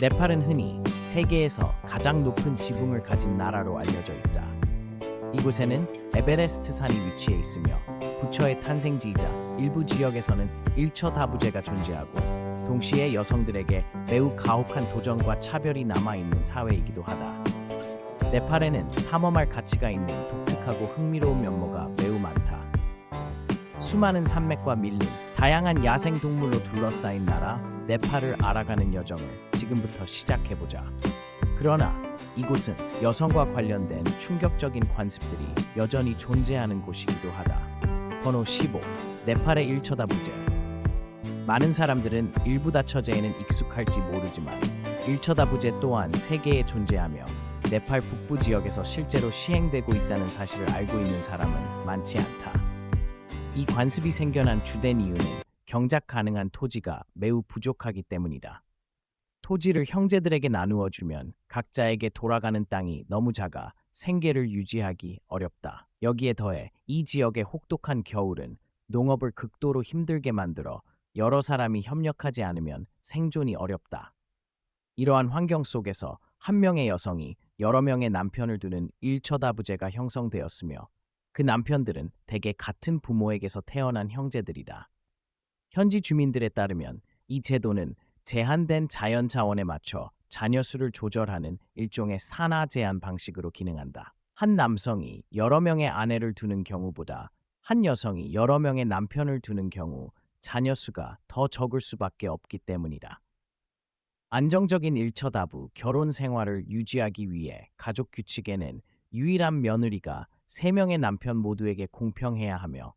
네팔은 흔히 세계에서 가장 높은 지붕을 가진 나라로 알려져 있다. 이곳에는 에베레스트 산이 위치해 있으며 부처의 탄생지이자 일부 지역에서는 일처다부제가 존재하고 동시에 여성들에게 매우 가혹한 도전과 차별이 남아있는 사회이기도 하다. 네팔에는 탐험할 가치가 있는 독특하고 흥미로운 면모가 매우 많다. 수많은 산맥과 밀림, 다양한 야생동물로 둘러싸인 나라 네팔을 알아가는 여정을 지금부터 시작해보자. 그러나 이곳은 여성과 관련된 충격적인 관습들이 여전히 존재하는 곳이기도 하다. 번호 15. 네팔의 일처다부제. 많은 사람들은 일부다처제에는 익숙할지 모르지만 일처다부제 또한 세계에 존재하며 네팔 북부 지역에서 실제로 시행되고 있다는 사실을 알고 있는 사람은 많지 않다. 이 관습이 생겨난 주된 이유는 경작 가능한 토지가 매우 부족하기 때문이다. 토지를 형제들에게 나누어 주면 각자에게 돌아가는 땅이 너무 작아 생계를 유지하기 어렵다. 여기에 더해 이 지역의 혹독한 겨울은 농업을 극도로 힘들게 만들어 여러 사람이 협력하지 않으면 생존이 어렵다. 이러한 환경 속에서 한 명의 여성이 여러 명의 남편을 두는 일처다부제가 형성되었으며 그 남편들은 대개 같은 부모에게서 태어난 형제들이다. 현지 주민들에 따르면 이 제도는 제한된 자연 자원에 맞춰 자녀 수를 조절하는 일종의 산하 제한 방식으로 기능한다. 한 남성이 여러 명의 아내를 두는 경우보다 한 여성이 여러 명의 남편을 두는 경우 자녀 수가 더 적을 수밖에 없기 때문이다. 안정적인 일처다부 결혼 생활을 유지하기 위해 가족 규칙에는 유일한 며느리가 3명의 남편 모두에게 공평해야 하며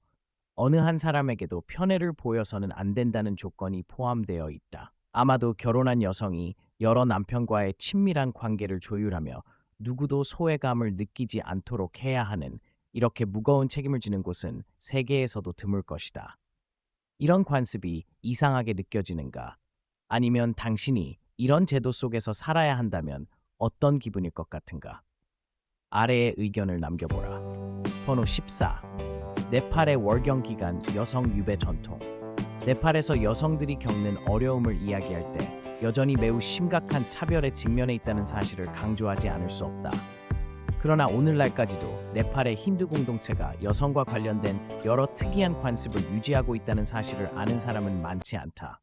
어느 한 사람에게도 편애를 보여서는 안 된다는 조건이 포함되어 있다. 아마도 결혼한 여성이 여러 남편과의 친밀한 관계를 조율하며 누구도 소외감을 느끼지 않도록 해야 하는 이렇게 무거운 책임을 지는 곳은 세계에서도 드물 것이다. 이런 관습이 이상하게 느껴지는가? 아니면 당신이 이런 제도 속에서 살아야 한다면 어떤 기분일 것 같은가? 아래의 의견을 남겨보라. 번호 14. 네팔의 월경 기간 여성 유배 전통. 네팔에서 여성들이 겪는 어려움을 이야기할 때 여전히 매우 심각한 차별에 직면해 있다는 사실을 강조하지 않을 수 없다. 그러나 오늘날까지도 네팔의 힌두 공동체가 여성과 관련된 여러 특이한 관습을 유지하고 있다는 사실을 아는 사람은 많지 않다.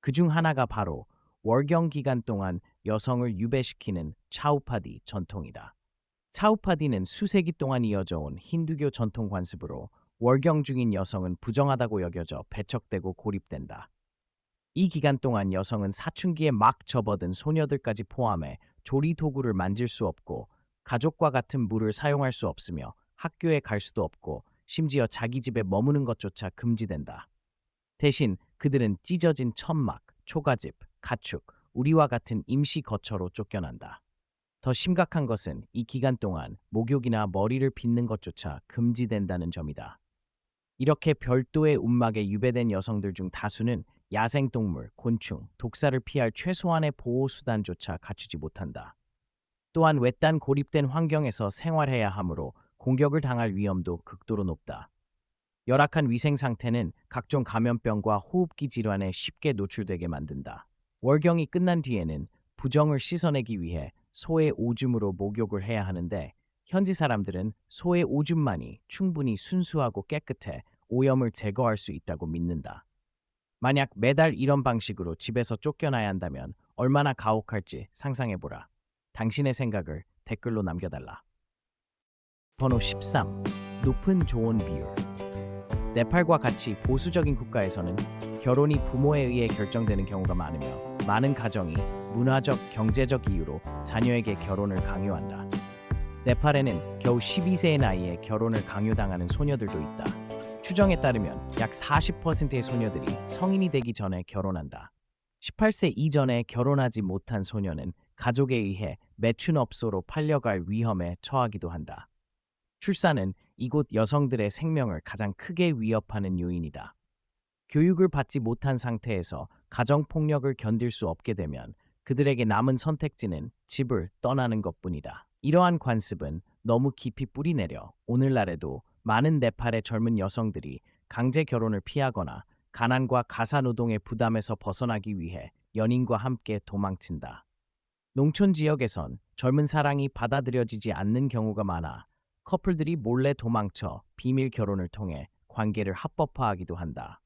그중 하나가 바로 월경 기간 동안 여성을 유배시키는 차우파디 전통이다. 차우파디는 수세기 동안 이어져 온 힌두교 전통 관습으로 월경 중인 여성은 부정하다고 여겨져 배척되고 고립된다. 이 기간 동안 여성은 사춘기에 막 접어든 소녀들까지 포함해 조리 도구를 만질 수 없고 가족과 같은 물을 사용할 수 없으며 학교에 갈 수도 없고 심지어 자기 집에 머무는 것조차 금지된다. 대신 그들은 찢어진 천막, 초가집, 가축, 우리와 같은 임시 거처로 쫓겨난다. 더 심각한 것은 이 기간 동안 목욕이나 머리를 빗는 것조차 금지된다는 점이다. 이렇게 별도의 움막에 유배된 여성들 중 다수는 야생동물, 곤충, 독사를 피할 최소한의 보호수단조차 갖추지 못한다. 또한 외딴 고립된 환경에서 생활해야 하므로 공격을 당할 위험도 극도로 높다. 열악한 위생 상태는 각종 감염병과 호흡기 질환에 쉽게 노출되게 만든다. 월경이 끝난 뒤에는 부정을 씻어내기 위해 소의 오줌으로 목욕을 해야 하는데 현지 사람들은 소의 오줌만이 충분히 순수하고 깨끗해 오염을 제거할 수 있다고 믿는다. 만약 매달 이런 방식으로 집에서 쫓겨나야 한다면 얼마나 가혹할지 상상해보라. 당신의 생각을 댓글로 남겨달라. 번호 13. 높은 조혼 비율. 네팔과 같이 보수적인 국가에서는 결혼이 부모에 의해 결정되는 경우가 많으며 많은 가정이 문화적, 경제적 이유로 자녀에게 결혼을 강요한다. 네팔에는 겨우 12세의 나이에 결혼을 강요당하는 소녀들도 있다. 추정에 따르면 약 40%의 소녀들이 성인이 되기 전에 결혼한다. 18세 이전에 결혼하지 못한 소녀는 가족에 의해 매춘업소로 팔려갈 위험에 처하기도 한다. 출산은 이곳 여성들의 생명을 가장 크게 위협하는 요인이다. 교육을 받지 못한 상태에서 가정폭력을 견딜 수 없게 되면 그들에게 남은 선택지는 집을 떠나는 것뿐이다. 이러한 관습은 너무 깊이 뿌리내려 오늘날에도 많은 네팔의 젊은 여성들이 강제 결혼을 피하거나 가난과 가사노동의 부담에서 벗어나기 위해 연인과 함께 도망친다. 농촌 지역에선 젊은 사랑이 받아들여지지 않는 경우가 많아 커플들이 몰래 도망쳐 비밀 결혼을 통해 관계를 합법화하기도 한다.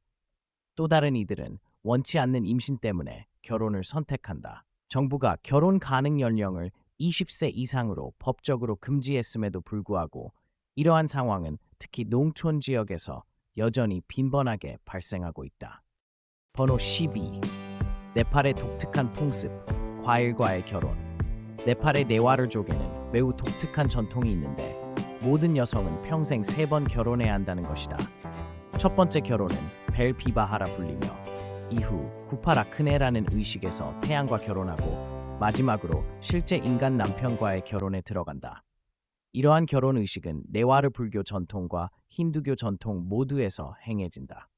또 다른 이들은 원치 않는 임신 때문에 결혼을 선택한다. 정부가 결혼 가능 연령을 20세 이상으로 법적으로 금지했음에도 불구하고 이러한 상황은 특히 농촌 지역에서 여전히 빈번하게 발생하고 있다. 번호 12. 네팔의 독특한 풍습, 과일과의 결혼. 네팔의 네와르족에는 매우 독특한 전통이 있는데 모든 여성은 평생 3번 결혼해야 한다는 것이다. 첫 번째 결혼은 벨비바하라 불리며 이후 구파라크네라는 의식에서 태양과 결혼하고 마지막으로 실제 인간 남편과의 결혼에 들어간다. 이러한 결혼 의식은 네와르 불교 전통과 힌두교 전통 모두에서 행해진다.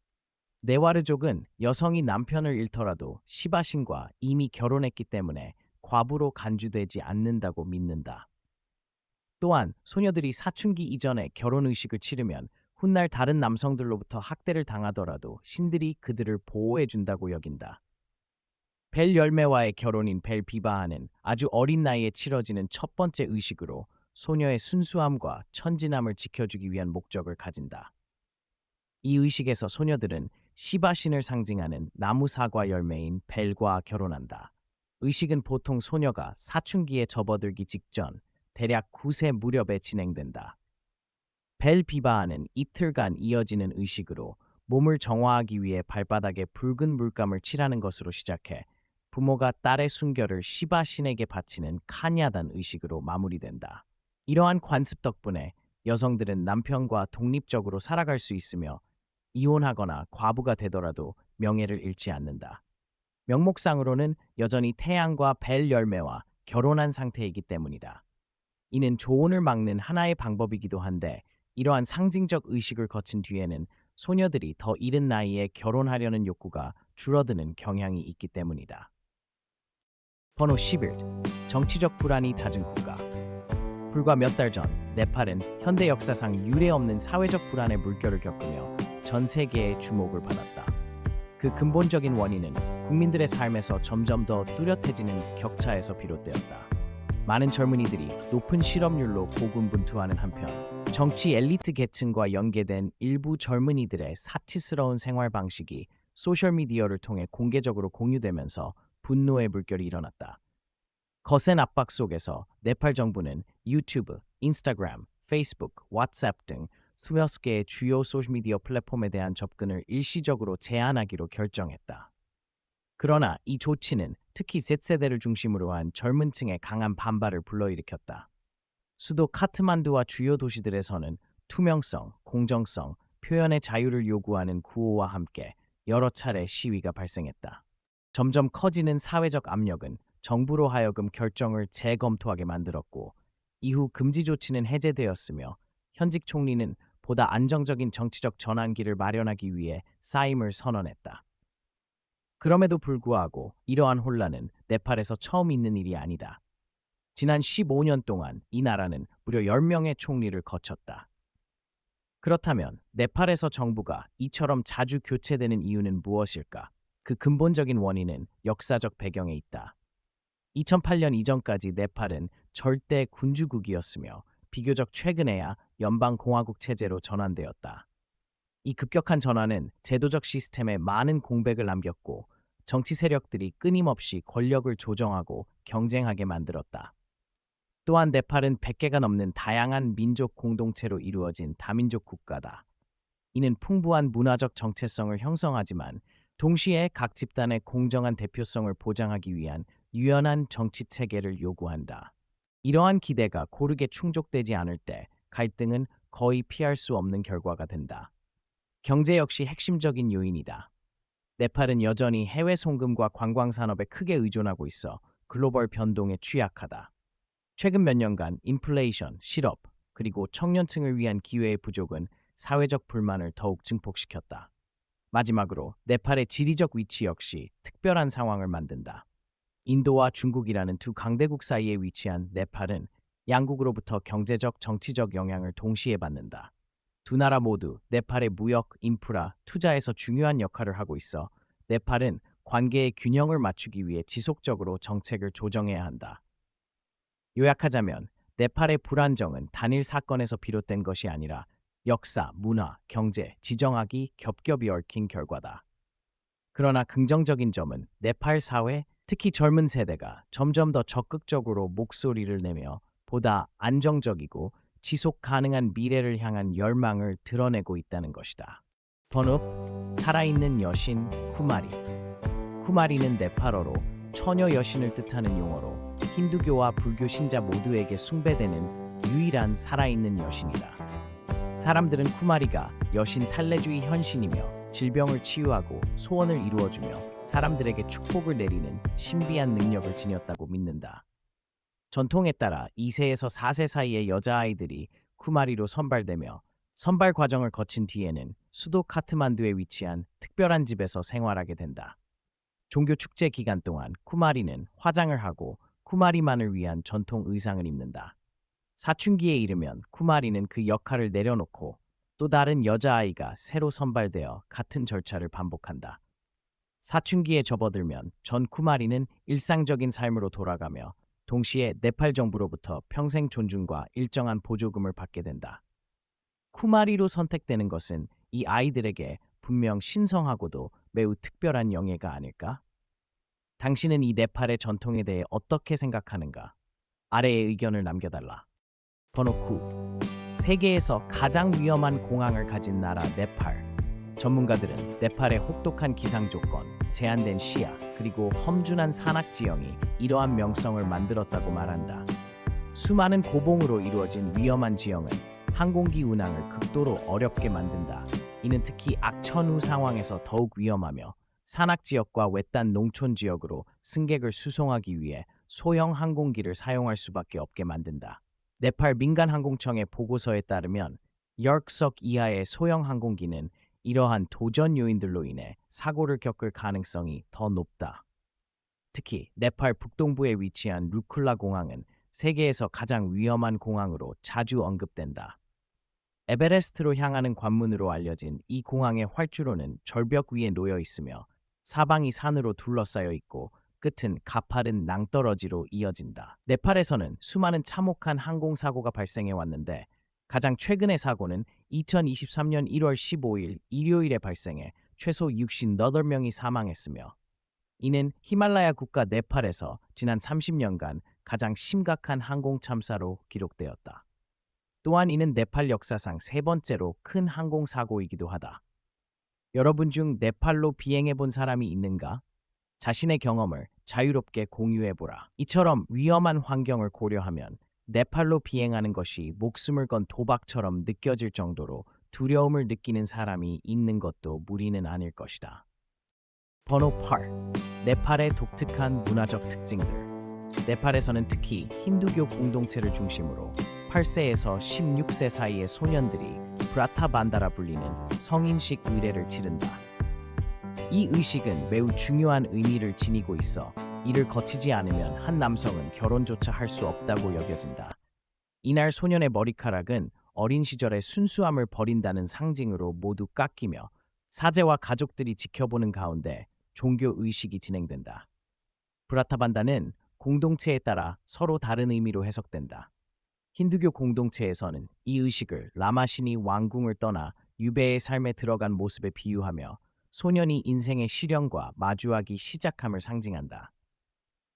네와르족은 여성이 남편을 잃더라도 시바신과 이미 결혼했기 때문에 과부로 간주되지 않는다고 믿는다. 또한 소녀들이 사춘기 이전에 결혼 의식을 치르면 훗날 다른 남성들로부터 학대를 당하더라도 신들이 그들을 보호해준다고 여긴다. 벨 열매와의 결혼인 벨 비바하는 아주 어린 나이에 치러지는 첫 번째 의식으로 소녀의 순수함과 천진함을 지켜주기 위한 목적을 가진다. 이 의식에서 소녀들은 시바신을 상징하는 나무 사과 열매인 벨과 결혼한다. 의식은 보통 소녀가 사춘기에 접어들기 직전 대략 9세 무렵에 진행된다. 벨 비바하는 이틀간 이어지는 의식으로 몸을 정화하기 위해 발바닥에 붉은 물감을 칠하는 것으로 시작해 부모가 딸의 순결을 시바신에게 바치는 카냐단 의식으로 마무리된다. 이러한 관습 덕분에 여성들은 남편과 독립적으로 살아갈 수 있으며 이혼하거나 과부가 되더라도 명예를 잃지 않는다. 명목상으로는 여전히 태양과 벨 열매와 결혼한 상태이기 때문이다. 이는 조혼을 막는 하나의 방법이기도 한데 이러한 상징적 의식을 거친 뒤에는 소녀들이 더 이른 나이에 결혼하려는 욕구가 줄어드는 경향이 있기 때문이다. 번호 11. 정치적 불안이 잦은 국가. 불과 몇 달 전 네팔은 현대 역사상 유례없는 사회적 불안의 물결을 겪으며 전 세계의 주목을 받았다. 그 근본적인 원인은 국민들의 삶에서 점점 더 뚜렷해지는 격차에서 비롯되었다. 많은 젊은이들이 높은 실업률로 고군분투하는 한편 정치 엘리트 계층과 연계된 일부 젊은이들의 사치스러운 생활 방식이 소셜미디어를 통해 공개적으로 공유되면서 분노의 물결이 일어났다. 거센 압박 속에서 네팔 정부는 유튜브, 인스타그램, 페이스북, 왓츠앱 등 수백 개의 주요 소셜미디어 플랫폼에 대한 접근을 일시적으로 제한하기로 결정했다. 그러나 이 조치는 특히 Z세대를 중심으로 한 젊은 층의 강한 반발을 불러일으켰다. 수도 카트만두와 주요 도시들에서는 투명성, 공정성, 표현의 자유를 요구하는 구호와 함께 여러 차례 시위가 발생했다. 점점 커지는 사회적 압력은 정부로 하여금 결정을 재검토하게 만들었고 이후 금지 조치는 해제되었으며 현직 총리는 보다 안정적인 정치적 전환기를 마련하기 위해 사임을 선언했다. 그럼에도 불구하고 이러한 혼란은 네팔에서 처음 있는 일이 아니다. 지난 15년 동안 이 나라는 무려 10명의 총리를 거쳤다. 그렇다면 네팔에서 정부가 이처럼 자주 교체되는 이유는 무엇일까? 그 근본적인 원인은 역사적 배경에 있다. 2008년 이전까지 네팔은 절대 군주국이었으며 비교적 최근에야 연방공화국 체제로 전환되었다. 이 급격한 전환은 제도적 시스템에 많은 공백을 남겼고 정치 세력들이 끊임없이 권력을 조정하고 경쟁하게 만들었다. 또한 네팔은 100개가 넘는 다양한 민족 공동체로 이루어진 다민족 국가다. 이는 풍부한 문화적 정체성을 형성하지만 동시에 각 집단의 공정한 대표성을 보장하기 위한 유연한 정치 체계를 요구한다. 이러한 기대가 고르게 충족되지 않을 때 갈등은 거의 피할 수 없는 결과가 된다. 경제 역시 핵심적인 요인이다. 네팔은 여전히 해외 송금과 관광 산업에 크게 의존하고 있어 글로벌 변동에 취약하다. 최근 몇 년간 인플레이션, 실업, 그리고 청년층을 위한 기회의 부족은 사회적 불만을 더욱 증폭시켰다. 마지막으로 네팔의 지리적 위치 역시 특별한 상황을 만든다. 인도와 중국이라는 두 강대국 사이에 위치한 네팔은 양국으로부터 경제적, 정치적 영향을 동시에 받는다. 두 나라 모두 네팔의 무역, 인프라, 투자에서 중요한 역할을 하고 있어 네팔은 관계의 균형을 맞추기 위해 지속적으로 정책을 조정해야 한다. 요약하자면 네팔의 불안정은 단일 사건에서 비롯된 것이 아니라 역사, 문화, 경제, 지정학이 겹겹이 얽힌 결과다. 그러나 긍정적인 점은 네팔 사회, 특히 젊은 세대가 점점 더 적극적으로 목소리를 내며 보다 안정적이고 지속 가능한 미래를 향한 열망을 드러내고 있다는 것이다. 번업, 살아있는 여신 쿠마리. 쿠마리는 네팔어로 처녀 여신을 뜻하는 용어로 힌두교와 불교 신자 모두에게 숭배되는 유일한 살아있는 여신이다. 사람들은 쿠마리가 여신 탈레주의 현신이며 질병을 치유하고 소원을 이루어주며 사람들에게 축복을 내리는 신비한 능력을 지녔다고 믿는다. 전통에 따라 2세에서 4세 사이의 여자아이들이 쿠마리로 선발되며 선발 과정을 거친 뒤에는 수도 카트만두에 위치한 특별한 집에서 생활하게 된다. 종교 축제 기간 동안 쿠마리는 화장을 하고 쿠마리만을 위한 전통 의상을 입는다. 사춘기에 이르면 쿠마리는 그 역할을 내려놓고 또 다른 여자아이가 새로 선발되어 같은 절차를 반복한다. 사춘기에 접어들면 전 쿠마리는 일상적인 삶으로 돌아가며 동시에 네팔 정부로부터 평생 존중과 일정한 보조금을 받게 된다. 쿠마리로 선택되는 것은 이 아이들에게 분명 신성하고도 매우 특별한 영예가 아닐까? 당신은 이 네팔의 전통에 대해 어떻게 생각하는가? 아래의 의견을 남겨달라. 번호 9. 세계에서 가장 위험한 공항을 가진 나라 네팔. 전문가들은 네팔의 혹독한 기상 조건, 제한된 시야, 그리고 험준한 산악 지형이 이러한 명성을 만들었다고 말한다. 수많은 고봉으로 이루어진 위험한 지형은 항공기 운항을 극도로 어렵게 만든다. 이는 특히 악천후 상황에서 더욱 위험하며 산악 지역과 외딴 농촌 지역으로 승객을 수송하기 위해 소형 항공기를 사용할 수밖에 없게 만든다. 네팔 민간 항공청의 보고서에 따르면 10석 이하의 소형 항공기는 이러한 도전 요인들로 인해 사고를 겪을 가능성이 더 높다. 특히 네팔 북동부에 위치한 루클라 공항은 세계에서 가장 위험한 공항으로 자주 언급된다. 에베레스트로 향하는 관문으로 알려진 이 공항의 활주로는 절벽 위에 놓여 있으며 사방이 산으로 둘러싸여 있고 끝은 가파른 낭떠러지로 이어진다. 네팔에서는 수많은 참혹한 항공사고가 발생해 왔는데 가장 최근의 사고는 2023년 1월 15일 일요일에 발생해 최소 68명이 사망했으며 이는 히말라야 국가 네팔에서 지난 30년간 가장 심각한 항공 참사로 기록되었다. 또한 이는 네팔 역사상 세 번째로 큰 항공사고이기도 하다. 여러분 중 네팔로 비행해 본 사람이 있는가? 자신의 경험을 자유롭게 공유해보라. 이처럼 위험한 환경을 고려하면 네팔로 비행하는 것이 목숨을 건 도박처럼 느껴질 정도로 두려움을 느끼는 사람이 있는 것도 무리는 아닐 것이다. 번호 8. 네팔의 독특한 문화적 특징들. 네팔에서는 특히 힌두교 공동체를 중심으로 8세에서 16세 사이의 소년들이 브라타반다라 불리는 성인식 의례를 치른다. 이 의식은 매우 중요한 의미를 지니고 있어 이를 거치지 않으면 한 남성은 결혼조차 할 수 없다고 여겨진다. 이날 소년의 머리카락은 어린 시절의 순수함을 버린다는 상징으로 모두 깎이며 사제와 가족들이 지켜보는 가운데 종교 의식이 진행된다. 브라타반다는 공동체에 따라 서로 다른 의미로 해석된다. 힌두교 공동체에서는 이 의식을 라마신이 왕궁을 떠나 유배의 삶에 들어간 모습에 비유하며 소년이 인생의 시련과 마주하기 시작함을 상징한다.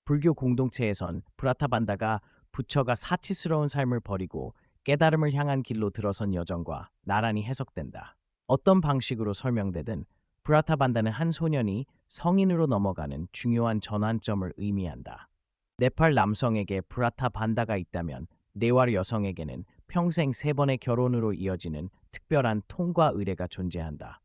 불교 공동체에선 브라타반다가 부처가 사치스러운 삶을 버리고 깨달음을 향한 길로 들어선 여정과 나란히 해석된다. 어떤 방식으로 설명되든 브라타반다는 한 소년이 성인으로 넘어가는 중요한 전환점을 의미한다. 네팔 남성에게 브라타반다가 있다면 네팔 여성에게는 평생 3번의 결혼으로 이어지는 특별한 통과 의례가 존재한다.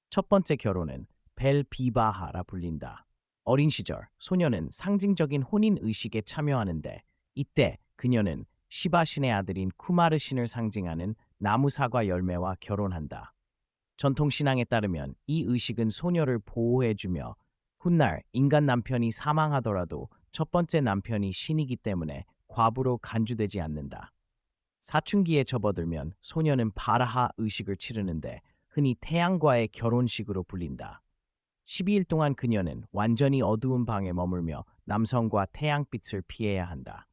첫 번째 결혼은 벨비바하라 불린다. 어린 시절 소녀는 상징적인 혼인 의식에 참여하는데 이때 그녀는 시바신의 아들인 쿠마르신을 상징하는 나무 사과 열매와 결혼한다. 전통 신앙에 따르면 이 의식은 소녀를 보호해주며 훗날 인간 남편이 사망하더라도 첫 번째 남편이 신이기 때문에 과부로 간주되지 않는다. 사춘기에 접어들면 소녀는 바라하 의식을 치르는데 흔히 태양과의 결혼식으로 불린다. 12일 동안 그녀는 완전히 어두운 방에 머물며 남성과 태양빛을 피해야 한다.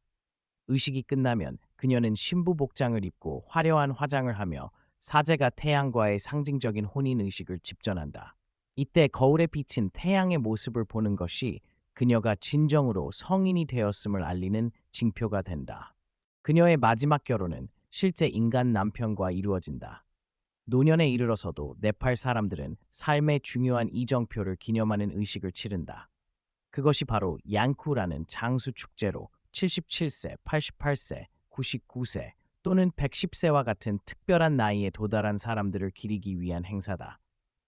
의식이 끝나면 그녀는 신부 복장을 입고 화려한 화장을 하며 사제가 태양과의 상징적인 혼인 의식을 집전한다. 이때 거울에 비친 태양의 모습을 보는 것이 그녀가 진정으로 성인이 되었음을 알리는 징표가 된다. 그녀의 마지막 결혼은 실제 인간 남편과 이루어진다. 노년에 이르러서도 네팔 사람들은 삶의 중요한 이정표를 기념하는 의식을 치른다. 그것이 바로 양쿠라는 장수 축제로 77세, 88세, 99세 또는 110세와 같은 특별한 나이에 도달한 사람들을 기리기 위한 행사다.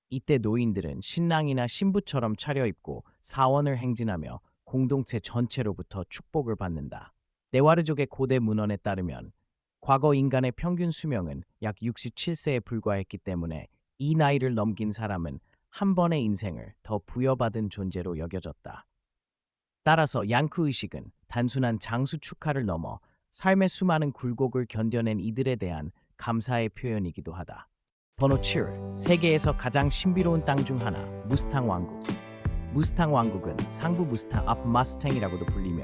이때 노인들은 신랑이나 신부처럼 차려입고 사원을 행진하며 공동체 전체로부터 축복을 받는다. 네와르족의 고대 문헌에 따르면 과거 인간의 평균 수명은 약 67세에 불과했기 때문에 이 나이를 넘긴 사람은 한 번의 인생을 더 부여받은 존재로 여겨졌다. 따라서 양쿠 의식은 단순한 장수 축하를 넘어 삶의 수많은 굴곡을 견뎌낸 이들에 대한 감사의 표현이기도 하다. 번호 7. 세계에서 가장 신비로운 땅 중 하나, 무스탕 왕국. 무스탕 왕국은 상부 무스탕 앞 마스탱이라고도 불리며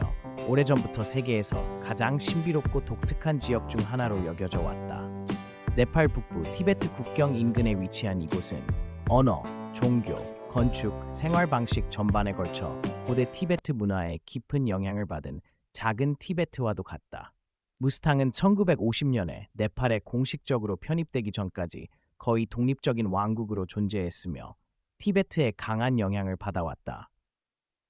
오래전부터 세계에서 가장 신비롭고 독특한 지역 중 하나로 여겨져 왔다. 네팔 북부 티베트 국경 인근에 위치한 이곳은 언어, 종교, 건축, 생활 방식 전반에 걸쳐 고대 티베트 문화에 깊은 영향을 받은 작은 티베트와도 같다. 무스탕은 1950년에 네팔에 공식적으로 편입되기 전까지 거의 독립적인 왕국으로 존재했으며 티베트의 강한 영향을 받아왔다.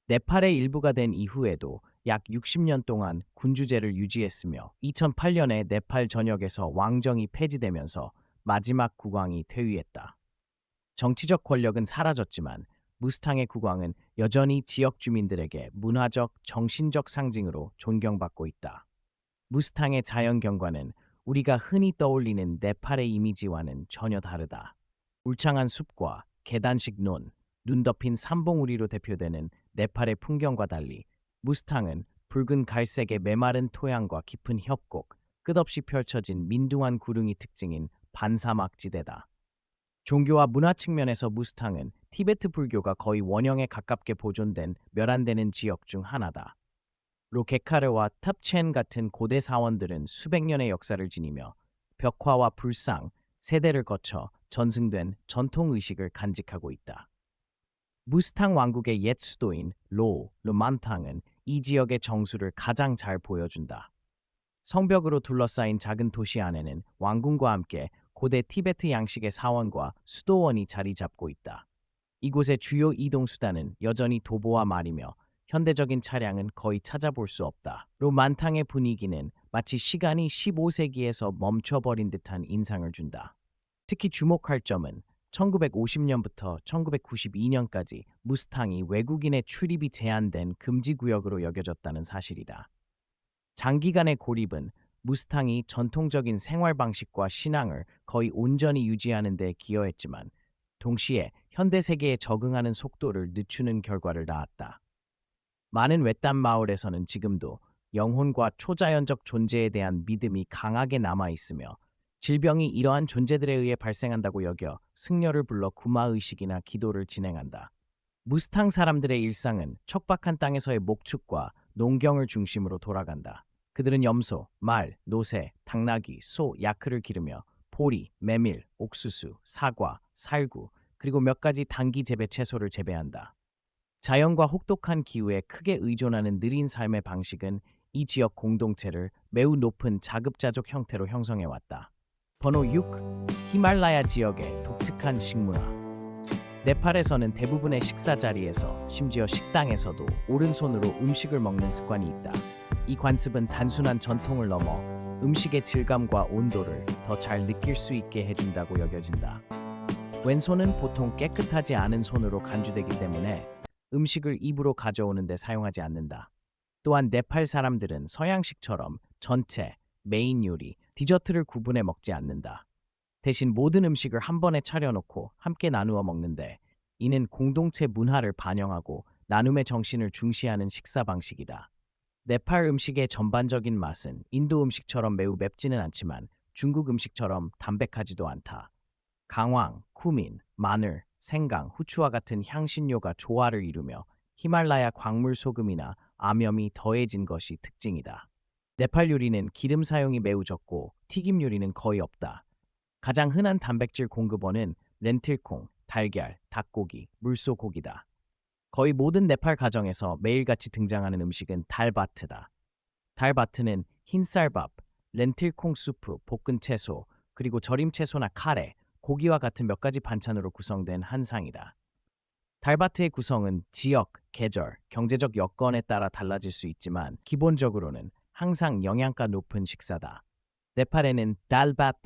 네팔의 일부가 된 이후에도 약 60년 동안 군주제를 유지했으며 2008년에 네팔 전역에서 왕정이 폐지되면서 마지막 국왕이 퇴위했다. 정치적 권력은 사라졌지만 무스탕의 국왕은 여전히 지역 주민들에게 문화적, 정신적 상징으로 존경받고 있다. 무스탕의 자연 경관은 우리가 흔히 떠올리는 네팔의 이미지와는 전혀 다르다. 울창한 숲과 계단식 논, 눈 덮인 삼봉우리로 대표되는 네팔의 풍경과 달리 무스탕은 붉은 갈색의 메마른 토양과 깊은 협곡, 끝없이 펼쳐진 민둥한 구릉이 특징인 반사막지대다. 종교와 문화 측면에서 무스탕은 티베트 불교가 거의 원형에 가깝게 보존된 멸 안 되는 지역 중 하나다. 로케카르와 탑첸 같은 고대 사원들은 수백 년의 역사를 지니며 벽화와 불상, 세대를 거쳐 전승된 전통 의식을 간직하고 있다. 무스탕 왕국의 옛 수도인 르만탕은 이 지역의 정수를 가장 잘 보여준다. 성벽으로 둘러싸인 작은 도시 안에는 왕궁과 함께 고대 티베트 양식의 사원과 수도원이 자리 잡고 있다. 이곳의 주요 이동 수단은 여전히 도보와 말이며 현대적인 차량은 거의 찾아볼 수 없다. 르만탕의 분위기는 마치 시간이 15세기에서 멈춰버린 듯한 인상을 준다. 특히 주목할 점은 1950년부터 1992년까지 무스탕이 외국인의 출입이 제한된 금지구역으로 여겨졌다는 사실이다. 장기간의 고립은 무스탕이 전통적인 생활 방식과 신앙을 거의 온전히 유지하는 데 기여했지만 동시에 현대 세계에 적응하는 속도를 늦추는 결과를 낳았다. 많은 외딴 마을에서는 지금도 영혼과 초자연적 존재에 대한 믿음이 강하게 남아있으며 질병이 이러한 존재들에 의해 발생한다고 여겨 승려를 불러 구마의식이나 기도를 진행한다. 무스탕 사람들의 일상은 척박한 땅에서의 목축과 농경을 중심으로 돌아간다. 그들은 염소, 말, 노새, 당나귀, 소, 야크를 기르며 보리, 메밀, 옥수수, 사과, 살구, 그리고 몇 가지 단기 재배 채소를 재배한다. 자연과 혹독한 기후에 크게 의존하는 느린 삶의 방식은 이 지역 공동체를 매우 높은 자급자족 형태로 형성해왔다. 번호 6. 히말라야 지역의 독특한 식문화. 네팔에서는 대부분의 식사 자리에서, 심지어 식당에서도 오른손으로 음식을 먹는 습관이 있다. 이 관습은 단순한 전통을 넘어 음식의 질감과 온도를 더 잘 느낄 수 있게 해준다고 여겨진다. 왼손은 보통 깨끗하지 않은 손으로 간주되기 때문에 음식을 입으로 가져오는 데 사용하지 않는다. 또한 네팔 사람들은 서양식처럼 전체, 메인 요리, 디저트를 구분해 먹지 않는다. 대신 모든 음식을 한 번에 차려놓고 함께 나누어 먹는데 이는 공동체 문화를 반영하고 나눔의 정신을 중시하는 식사 방식이다. 네팔 음식의 전반적인 맛은 인도 음식처럼 매우 맵지는 않지만 중국 음식처럼 담백하지도 않다. 강황, 쿠민, 마늘, 생강, 후추와 같은 향신료가 조화를 이루며 히말라야 광물 소금이나 암염이 더해진 것이 특징이다. 네팔 요리는 기름 사용이 매우 적고 튀김 요리는 거의 없다. 가장 흔한 단백질 공급원은 렌틸콩, 달걀, 닭고기, 물소고기다. 거의 모든 네팔 가정에서 매일같이 등장하는 음식은 달바트다. 달바트는 흰쌀밥, 렌틸콩 수프, 볶은 채소, 그리고 절임 채소나 카레, 고기와 같은 몇 가지 반찬으로 구성된 한 상이다. 달바트의 구성은 지역, 계절, 경제적 여건에 따라 달라질 수 있지만 기본적으로는 항상 영양가 높은 식사다. 네팔에는 달밭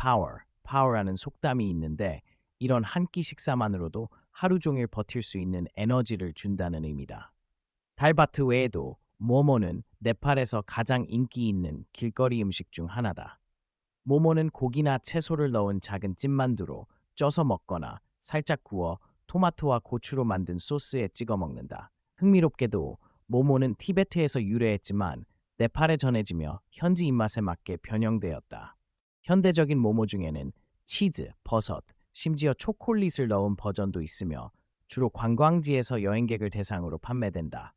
파워라는 속담이 있는데 이런 한 끼 식사만으로도 하루 종일 버틸 수 있는 에너지를 준다는 의미다. 달바트 외에도 모모는 네팔에서 가장 인기 있는 길거리 음식 중 하나다. 모모는 고기나 채소를 넣은 작은 찐만두로 쪄서 먹거나 살짝 구워 토마토와 고추로 만든 소스에 찍어 먹는다. 흥미롭게도 모모는 티베트에서 유래했지만 네팔에 전해지며 현지 입맛에 맞게 변형되었다. 현대적인 모모 중에는 치즈, 버섯, 심지어 초콜릿을 넣은 버전도 있으며 주로 관광지에서 여행객을 대상으로 판매된다.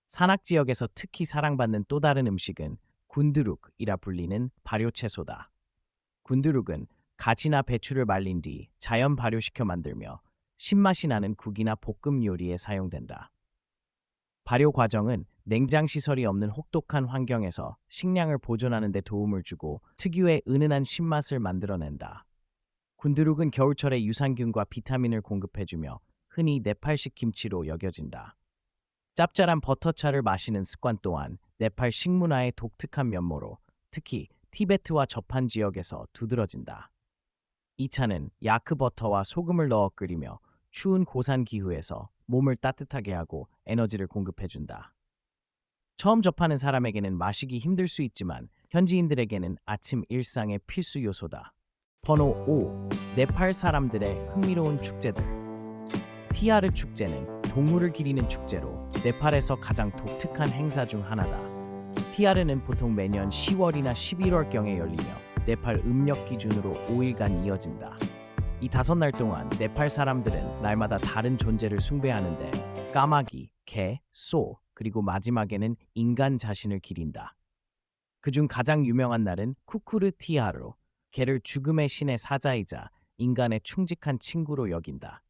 산악 지역에서 특히 사랑받는 또 다른 음식은 군두룩이라 불리는 발효채소다. 군두룩은 가지나 배추를 말린 뒤 자연 발효시켜 만들며 신맛이 나는 국이나 볶음 요리에 사용된다. 발효 과정은 냉장 시설이 없는 혹독한 환경에서 식량을 보존하는 데 도움을 주고 특유의 은은한 신맛을 만들어낸다. 군두룩은 겨울철에 유산균과 비타민을 공급해주며 흔히 네팔식 김치로 여겨진다. 짭짤한 버터차를 마시는 습관 또한 네팔 식문화의 독특한 면모로 특히 티베트와 접한 지역에서 두드러진다. 이 차는 야크버터와 소금을 넣어 끓이며 추운 고산 기후에서 몸을 따뜻하게 하고 에너지를 공급해준다. 처음 접하는 사람에게는 마시기 힘들 수 있지만 현지인들에게는 아침 일상의 필수 요소다. 번호 5. 네팔 사람들의 흥미로운 축제들. 티아르 축제는 동물을 기리는 축제로 네팔에서 가장 독특한 행사 중 하나다. 티아르는 보통 매년 10월이나 11월경에 열리며 네팔 음력 기준으로 5일간 이어진다. 이 5날 동안 네팔 사람들은 날마다 다른 존재를 숭배하는데 까마귀, 개, 소, 그리고 마지막에는 인간 자신을 기린다. 그중 가장 유명한 날은 쿠쿠르 티아르로 개를 죽음의 신의 사자이자 인간의 충직한 친구로 여긴다.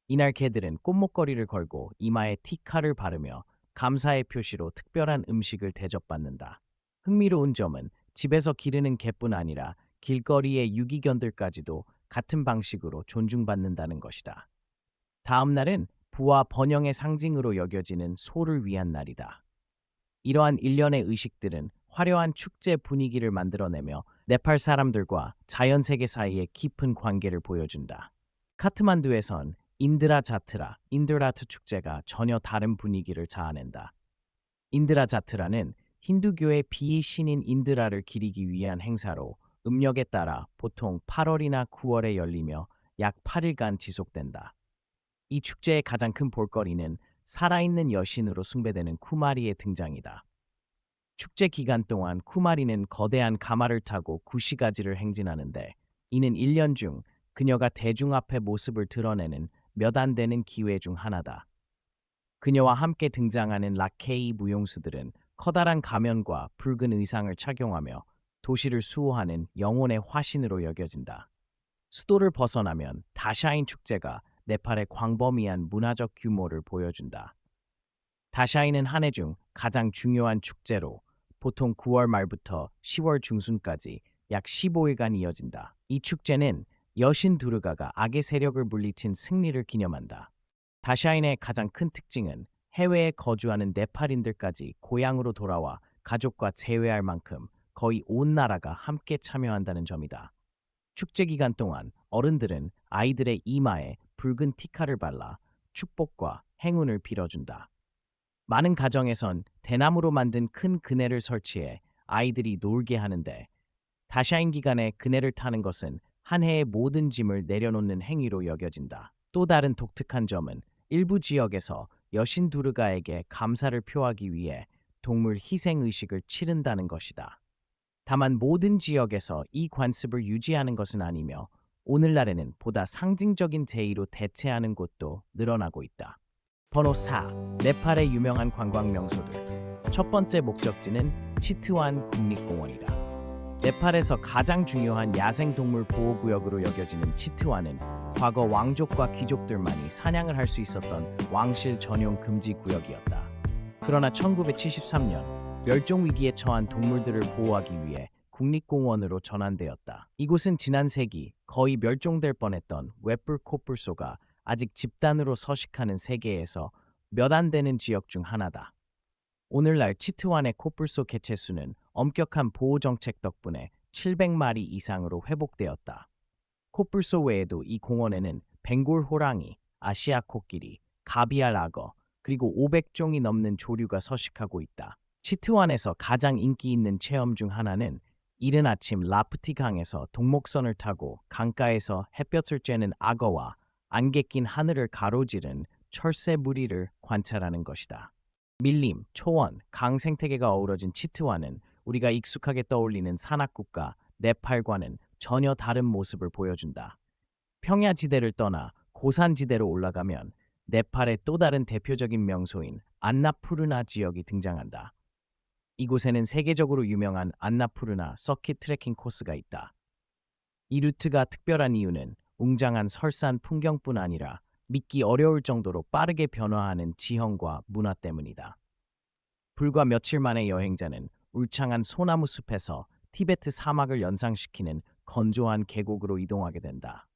이날 개들은 꽃목걸이를 걸고 이마에 티카를 바르며 감사의 표시로 특별한 음식을 대접받는다. 흥미로운 점은 집에서 기르는 개뿐 아니라 길거리의 유기견들까지도 같은 방식으로 존중받는다는 것이다. 다음 날은 부와 번영의 상징으로 여겨지는 소를 위한 날이다. 이러한 일련의 의식들은 화려한 축제 분위기를 만들어내며 네팔 사람들과 자연 세계 사이의 깊은 관계를 보여준다. 카트만두에선 인드라트 축제가 전혀 다른 분위기를 자아낸다. 인드라자트라는 힌두교의 비신인 인드라를 기리기 위한 행사로 음력에 따라 보통 8월이나 9월에 열리며 약 8일간 지속된다. 이 축제의 가장 큰 볼거리는 살아있는 여신으로 숭배되는 쿠마리의 등장이다. 축제 기간 동안 쿠마리는 거대한 가마를 타고 구시가지를 행진하는데 이는 1년 중 그녀가 대중 앞에 모습을 드러내는 몇 안 되는 기회 중 하나다. 그녀와 함께 등장하는 라케이 무용수들은 커다란 가면과 붉은 의상을 착용하며 도시를 수호하는 영혼의 화신으로 여겨진다. 수도를 벗어나면 다샤인 축제가 네팔의 광범위한 문화적 규모를 보여준다. 다샤인은 한 해 중 가장 중요한 축제로 보통 9월 말부터 10월 중순까지 약 15일간 이어진다. 이 축제는 여신 두르가가 악의 세력을 물리친 승리를 기념한다. 다샤인의 가장 큰 특징은 해외에 거주하는 네팔인들까지 고향으로 돌아와 가족과 재회할 만큼 거의 온 나라가 함께 참여한다는 점이다. 축제 기간 동안 어른들은 아이들의 이마에 붉은 티카를 발라 축복과 행운을 빌어준다. 많은 가정에선 대나무로 만든 큰 그네를 설치해 아이들이 놀게 하는데 다샤인 기간에 그네를 타는 것은 한 해의 모든 짐을 내려놓는 행위로 여겨진다. 또 다른 독특한 점은 일부 지역에서 여신 두르가에게 감사를 표하기 위해 동물 희생 의식을 치른다는 것이다. 다만 모든 지역에서 이 관습을 유지하는 것은 아니며 오늘날에는 보다 상징적인 제의로 대체하는 곳도 늘어나고 있다. 번호 4. 네팔의 유명한 관광 명소들. 첫 번째 목적지는 치트완 국립공원이다. 네팔에서 가장 중요한 야생동물 보호구역으로 여겨지는 치트완은 과거 왕족과 귀족들만이 사냥을 할 수 있었던 왕실 전용 금지 구역이었다. 그러나 1973년 멸종 위기에 처한 동물들을 보호하기 위해 국립공원으로 전환되었다. 이곳은 지난 세기 거의 멸종될 뻔했던 웹불 코뿔소가 아직 집단으로 서식하는 세계에서 몇 안 되는 지역 중 하나다. 오늘날 치트완의 코뿔소 개체 수는 엄격한 보호 정책 덕분에 700마리 이상으로 회복되었다. 코뿔소 외에도 이 공원에는 벵골 호랑이, 아시아 코끼리, 가비알 악어, 그리고 500종이 넘는 조류가 서식하고 있다. 치트완에서 가장 인기 있는 체험 중 하나는 이른 아침 라프티 강에서 동목선을 타고 강가에서 햇볕을 쬐는 악어와 안개 낀 하늘을 가로지른 철새 무리를 관찰하는 것이다. 밀림, 초원, 강 생태계가 어우러진 치트완은 우리가 익숙하게 떠올리는 산악국가 네팔과는 전혀 다른 모습을 보여준다. 평야지대를 떠나 고산지대로 올라가면 네팔의 또 다른 대표적인 명소인 안나푸르나 지역이 등장한다. 이곳에는 세계적으로 유명한 안나푸르나 서킷 트레킹 코스가 있다. 이 루트가 특별한 이유는 웅장한 설산 풍경뿐 아니라 믿기 어려울 정도로 빠르게 변화하는 지형과 문화 때문이다. 불과 며칠 만에 여행자는 울창한 소나무 숲에서 티베트 사막을 연상시키는 건조한 계곡으로 이동하게 된다.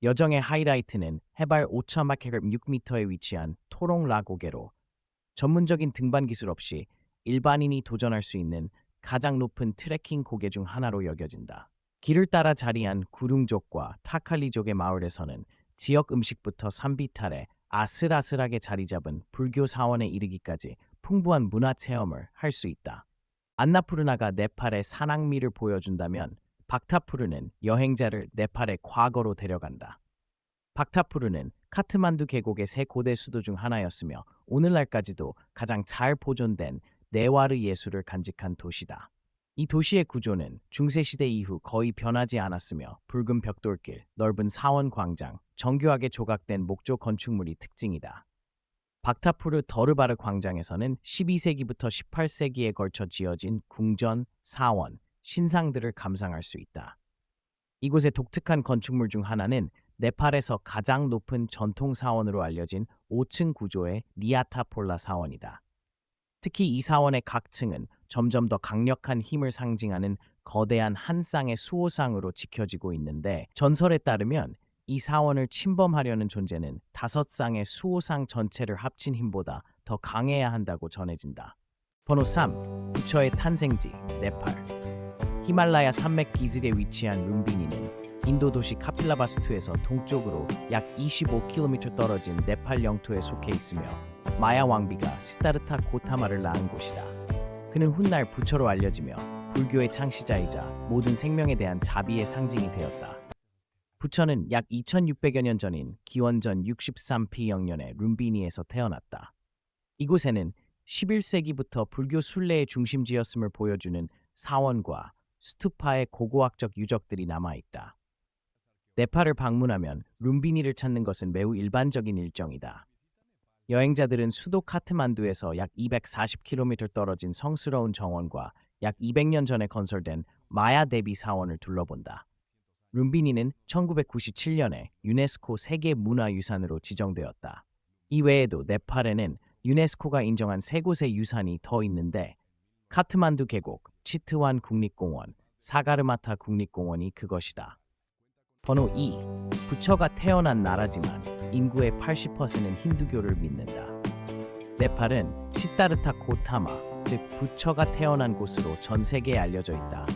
여정의 하이라이트는 해발 5,600m에 위치한 토롱라고개로 전문적인 등반 기술 없이 일반인이 도전할 수 있는 가장 높은 트레킹 고개 중 하나로 여겨진다. 길을 따라 자리한 구룽족과 타칼리족의 마을에서는 지역 음식부터 산비탈에 아슬아슬하게 자리 잡은 불교 사원에 이르기까지 풍부한 문화 체험을 할 수 있다. 안나푸르나가 네팔의 산악미를 보여준다면 박타푸르는 여행자를 네팔의 과거로 데려간다. 박타푸르는 카트만두 계곡의 세 고대 수도 중 하나였으며 오늘날까지도 가장 잘 보존된 네와르 예술을 간직한 도시다. 이 도시의 구조는 중세시대 이후 거의 변하지 않았으며 붉은 벽돌길, 넓은 사원 광장, 정교하게 조각된 목조 건축물이 특징이다. 박타푸르 더르바르 광장에서는 12세기부터 18세기에 걸쳐 지어진 궁전, 사원, 신상들을 감상할 수 있다. 이곳의 독특한 건축물 중 하나는 네팔에서 가장 높은 전통 사원으로 알려진 5층 구조의 리아타폴라 사원이다. 특히 이 사원의 각 층은 점점 더 강력한 힘을 상징하는 거대한 한 쌍의 수호상으로 지켜지고 있는데 전설에 따르면 이 사원을 침범하려는 존재는 5쌍의 수호상 전체를 합친 힘보다 더 강해야 한다고 전해진다. 번호 3. 부처의 탄생지, 네팔. 히말라야 산맥 기슭에 위치한 룸비니는 인도 도시 카필라바스투에서 동쪽으로 약 25km 떨어진 네팔 영토에 속해 있으며 마야 왕비가 시다르타 고타마를 낳은 곳이다. 그는 훗날 부처로 알려지며 불교의 창시자이자 모든 생명에 대한 자비의 상징이 되었다. 부처는 약 2600여 년 전인 기원전 63p0년에 룸비니에서 태어났다. 이곳에는 11세기부터 불교 순례의 중심지였음을 보여주는 사원과 스투파의 고고학적 유적들이 남아있다. 네팔을 방문하면 룸비니를 찾는 것은 매우 일반적인 일정이다. 여행자들은 수도 카트만두에서 약 240km 떨어진 성스러운 정원과 약 200년 전에 건설된 마야 대비 사원을 둘러본다. 룸비니는 1997년에 유네스코 세계문화유산으로 지정되었다. 이 외에도 네팔에는 유네스코가 인정한 3곳의 유산이 더 있는데 카트만두 계곡, 치트완 국립공원, 사가르마타 국립공원이 그것이다. 번호 2. 부처가 태어난 나라지만 인구의 80%는 힌두교를 믿는다. 네팔은 시다르타 고타마, 즉 부처가 태어난 곳으로 전 세계에 알려져 있다.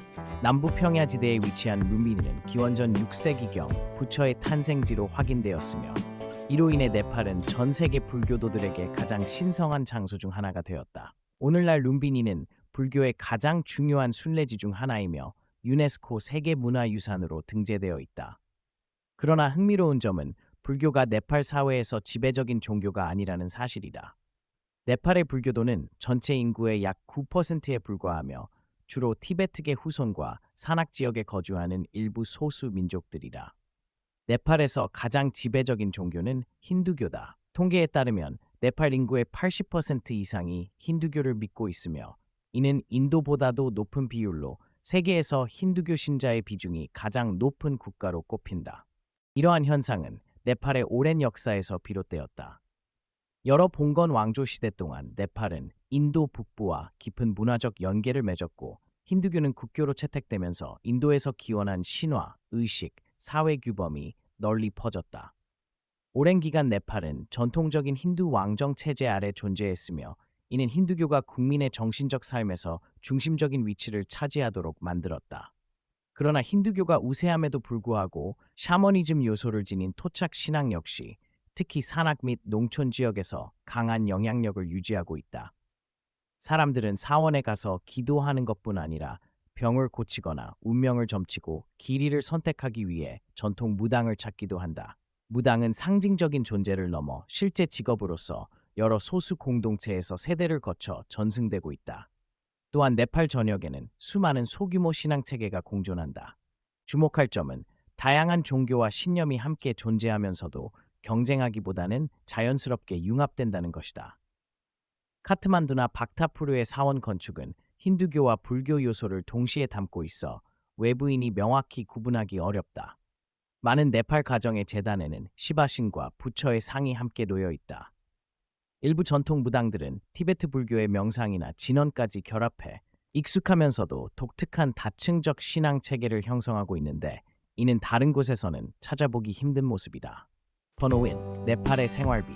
남부 평야지대에 위치한 룸비니는 기원전 6세기경 부처의 탄생지로 확인되었으며 이로 인해 네팔은 전 세계 불교도들에게 가장 신성한 장소 중 하나가 되었다. 오늘날 룸비니는 불교의 가장 중요한 순례지 중 하나이며 유네스코 세계문화유산으로 등재되어 있다. 그러나 흥미로운 점은 불교가 네팔 사회에서 지배적인 종교가 아니라는 사실이다. 네팔의 불교도는 전체 인구의 약 9%에 불과하며 주로 티베트계 후손과 산악 지역에 거주하는 일부 소수 민족들이라. 네팔에서 가장 지배적인 종교는 힌두교다. 통계에 따르면 네팔 인구의 80% 이상이 힌두교를 믿고 있으며 이는 인도보다도 높은 비율로 세계에서 힌두교 신자의 비중이 가장 높은 국가로 꼽힌다. 이러한 현상은 네팔의 오랜 역사에서 비롯되었다. 여러 봉건 왕조 시대 동안 네팔은 인도 북부와 깊은 문화적 연계를 맺었고 힌두교는 국교로 채택되면서 인도에서 기원한 신화, 의식, 사회 규범이 널리 퍼졌다. 오랜 기간 네팔은 전통적인 힌두 왕정 체제 아래 존재했으며 이는 힌두교가 국민의 정신적 삶에서 중심적인 위치를 차지하도록 만들었다. 그러나 힌두교가 우세함에도 불구하고 샤머니즘 요소를 지닌 토착 신앙 역시 특히 산악 및 농촌 지역에서 강한 영향력을 유지하고 있다. 사람들은 사원에 가서 기도하는 것뿐 아니라 병을 고치거나 운명을 점치고 길이를 선택하기 위해 전통 무당을 찾기도 한다. 무당은 상징적인 존재를 넘어 실제 직업으로서 여러 소수 공동체에서 세대를 거쳐 전승되고 있다. 또한 네팔 전역에는 수많은 소규모 신앙 체계가 공존한다. 주목할 점은 다양한 종교와 신념이 함께 존재하면서도 경쟁하기보다는 자연스럽게 융합된다는 것이다. 카트만두나 박타푸르의 사원 건축은 힌두교와 불교 요소를 동시에 담고 있어 외부인이 명확히 구분하기 어렵다. 많은 네팔 가정의 제단에는 시바신과 부처의 상이 함께 놓여 있다. 일부 전통 무당들은 티베트 불교의 명상이나 진언까지 결합해 익숙하면서도 독특한 다층적 신앙 체계를 형성하고 있는데 이는 다른 곳에서는 찾아보기 힘든 모습이다. 번호 1. 네팔의 생활비.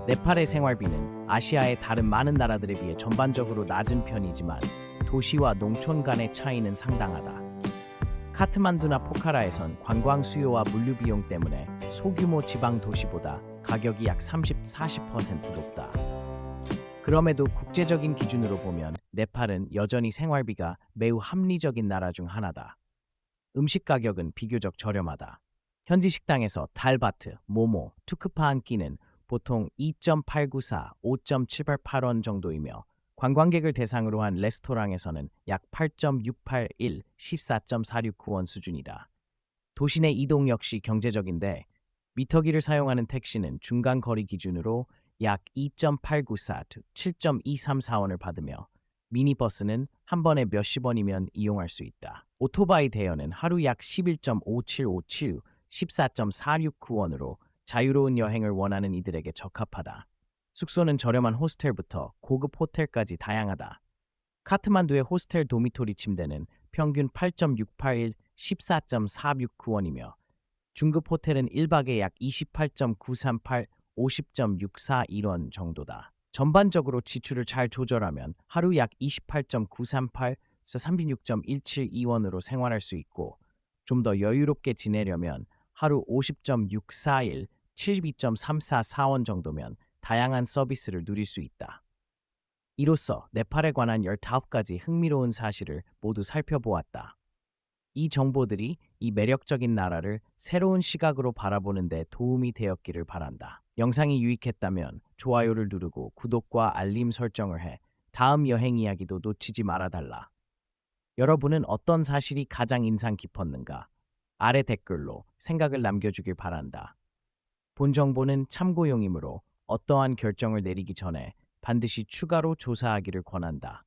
네팔의 생활비는 아시아의 다른 많은 나라들에 비해 전반적으로 낮은 편이지만 도시와 농촌 간의 차이는 상당하다. 카트만두나 포카라에선 관광 수요와 물류 비용 때문에 소규모 지방 도시보다 가격이 약 30-40% 높다. 그럼에도 국제적인 기준으로 보면 네팔은 여전히 생활비가 매우 합리적인 나라 중 하나다. 음식 가격은 비교적 저렴하다. 현지 식당에서 달바트, 모모, 투크파 한 끼는 보통 2.894, 5.788원 정도이며 관광객을 대상으로 한 레스토랑에서는 약 8.681, 14.469원 수준이다. 도시 내 이동 역시 경제적인데 미터기를 사용하는 택시는 중간 거리 기준으로 약 2.894, 7.234원을 받으며 미니버스는 한 번에 몇십 원이면 이용할 수 있다. 오토바이 대여는 하루 약 11.5757, 14.469원으로 자유로운 여행을 원하는 이들에게 적합하다. 숙소는 저렴한 호스텔부터 고급 호텔까지 다양하다. 카트만두의 호스텔 도미토리 침대는 평균 8.681, 14.469원이며 중급 호텔은 1박에 약 28.938, 50.641원 정도다. 전반적으로 지출을 잘 조절하면 하루 약 28.938에서 36.172원으로 생활할 수 있고 좀 더 여유롭게 지내려면 하루 50.641, 72.344원 정도면 다양한 서비스를 누릴 수 있다. 이로써 네팔에 관한 15가지 흥미로운 사실을 모두 살펴보았다. 이 정보들이 이 매력적인 나라를 새로운 시각으로 바라보는 데 도움이 되었기를 바란다. 영상이 유익했다면 좋아요를 누르고 구독과 알림 설정을 해 다음 여행 이야기도 놓치지 말아달라. 여러분은 어떤 사실이 가장 인상 깊었는가? 아래 댓글로 생각을 남겨주길 바란다. 본 정보는 참고용이므로 어떠한 결정을 내리기 전에 반드시 추가로 조사하기를 권한다.